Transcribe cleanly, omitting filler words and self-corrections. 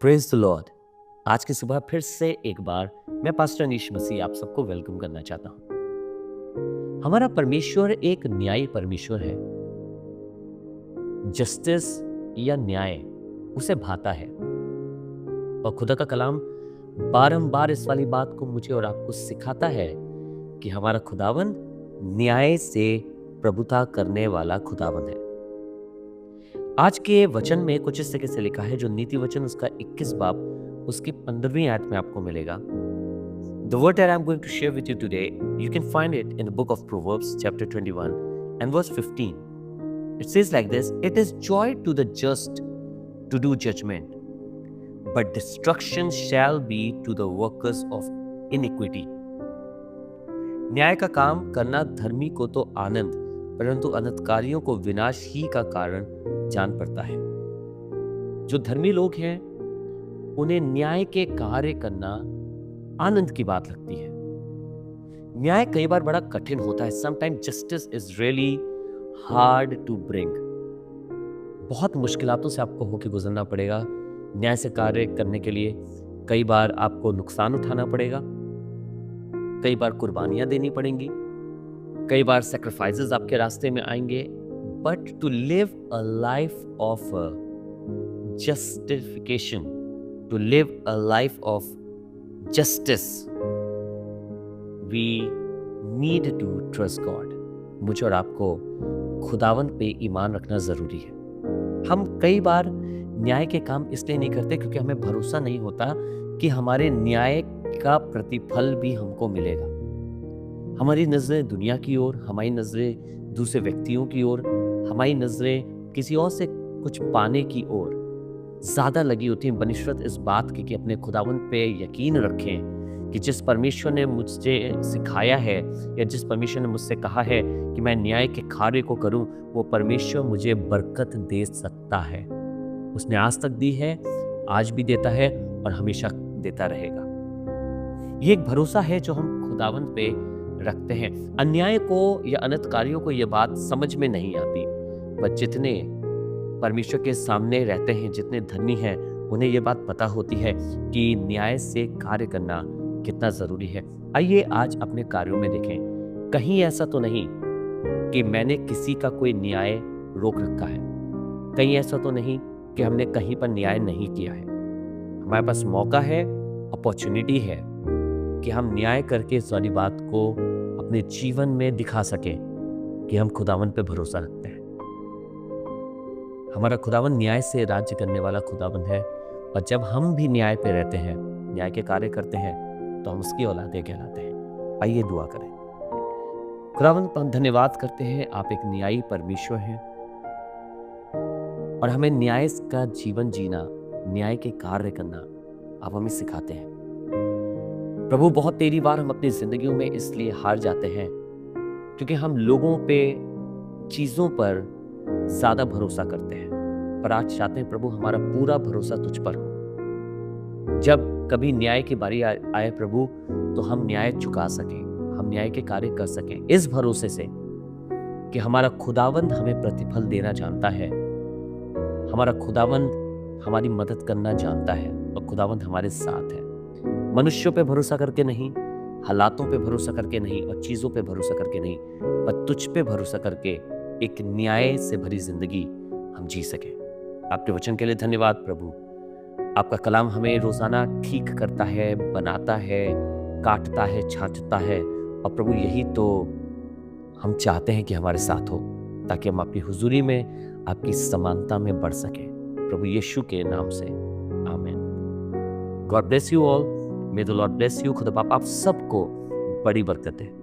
Praise the Lord. आज की सुबह फिर से एक बार मैं पास्टर अनीश मसीह आप सबको वेलकम करना चाहता हूं। हमारा परमेश्वर एक न्यायी परमेश्वर है। जस्टिस या न्याय उसे भाता है और खुदा का कलाम बारंबार इस वाली बात को मुझे और आपको सिखाता है कि हमारा खुदावन न्याय से प्रभुता करने वाला खुदावन है। आज के वचन में कुछ इस तरह से लिखा है, जो नीति वचन उसका 21 बाब उसकी 15वीं आयत में आपको मिलेगा। The word that I'm going to share with you today, you can find it in the book of Proverbs chapter 21 and verse 15. It says like this: It is joy to the just to do judgment, but destruction shall be to the workers of iniquity. न्याय का काम करना धर्मी को तो आनंद, परंतु अनर्थकारियों को विनाश ही का कारण जान पड़ता है। जो धर्मी लोग हैं उन्हें न्याय के कार्य करना आनंद की बात लगती है। न्याय कई बार बड़ा कठिन होता है। Sometimes justice is really hard to bring. बहुत मुश्किलातों से आपको होकर गुजरना पड़ेगा न्याय से कार्य करने के लिए। कई बार आपको नुकसान उठाना पड़ेगा, कई बार कुर्बानियां देनी पड़ेंगी, कई बार सैक्रिफाइसेस आपके रास्ते में आएंगे। But to live a life of justification, to live a life of justice, we need to trust God. मुझे और आपको खुदावन पे ईमान रखना जरूरी है। हम कई बार न्याय के काम इसलिए नहीं करते क्योंकि हमें भरोसा नहीं होता कि हमारे न्याय का प्रतिफल भी हमको मिलेगा। हमारी नजरें दुनिया की ओर, हमारी नजरें दूसरे व्यक्तियों की ओर, हमारी नजरें किसी और से कुछ पाने की ओर ज्यादा लगी होती हैं बनिस्बत इस बात की कि अपने खुदावन पे यकीन रखें कि जिस परमेश्वर ने मुझसे सिखाया है या जिस परमेश्वर ने मुझसे कहा है कि मैं न्याय के कार्य को करूं, वो परमेश्वर मुझे बरकत दे सकता है। उसने आज तक दी है, आज भी देता है और हमेशा देता रहेगा। ये एक भरोसा है जो हम खुदावन पे रखते हैं। अन्याय को या अनर्थकारियों को यह बात समझ में नहीं आती, पर जितने परमेश्वर के सामने रहते हैं, जितने धर्मी हैं, उन्हें यह बात पता होती है कि न्याय से कार्य करना कितना जरूरी है। आइए आज अपने कार्यों में देखें। कहीं ऐसा तो नहीं कि मैंने किसी का कोई न्याय रोक रखा है, कहीं ऐसा तो नहीं कि हमने कहीं पर न्याय नहीं किया है। हमारे पास मौका है, अपॉर्चुनिटी है कि हम न्याय करके इस वाली बात को अपने जीवन में दिखा सकें कि हम खुदावन पे भरोसा रखते हैं। हमारा खुदावन न्याय से राज्य करने वाला खुदावन है, और जब हम भी न्याय पे रहते हैं, न्याय के कार्य करते हैं, तो हम उसकी औलादे कहलाते हैं। आइए दुआ करें। खुदावन पर धन्यवाद करते हैं, आप एक न्यायी परमेश्वर हैं और हमें न्याय का जीवन जीना, न्याय के कार्य करना आप हमें सिखाते हैं। प्रभु, बहुत तेरी बार हम अपनी जिंदगियों में इसलिए हार जाते हैं क्योंकि हम लोगों पे, चीजों पर ज्यादा भरोसा करते हैं। पर आज चाहते हैं प्रभु, हमारा पूरा भरोसा तुझ पर हो। जब कभी न्याय की बारी आए प्रभु, तो हम न्याय चुका सकें, हम न्याय के कार्य कर सकें, इस भरोसे से कि हमारा खुदावंद हमें प्रतिफल देना जानता है, हमारा खुदावंद हमारी मदद करना जानता है और खुदावंद हमारे साथ है। मनुष्यों पे भरोसा करके नहीं, हालातों पे भरोसा करके नहीं और चीजों पे भरोसा करके नहीं, पर तुझ पे भरोसा करके एक न्याय से भरी जिंदगी हम जी सके। आपके वचन के लिए धन्यवाद प्रभु। आपका कलाम हमें रोजाना ठीक करता है, बनाता है, काटता है, छांटता है, और प्रभु यही तो हम चाहते हैं कि हमारे साथ हो, ताकि हम अपनी हुजूरी में, आपकी समानता में बढ़ सके। प्रभु यीशु के नाम से आमीन। God bless you all. May the Lord bless you। खुदा बाप आप सबको बड़ी बरकत दे।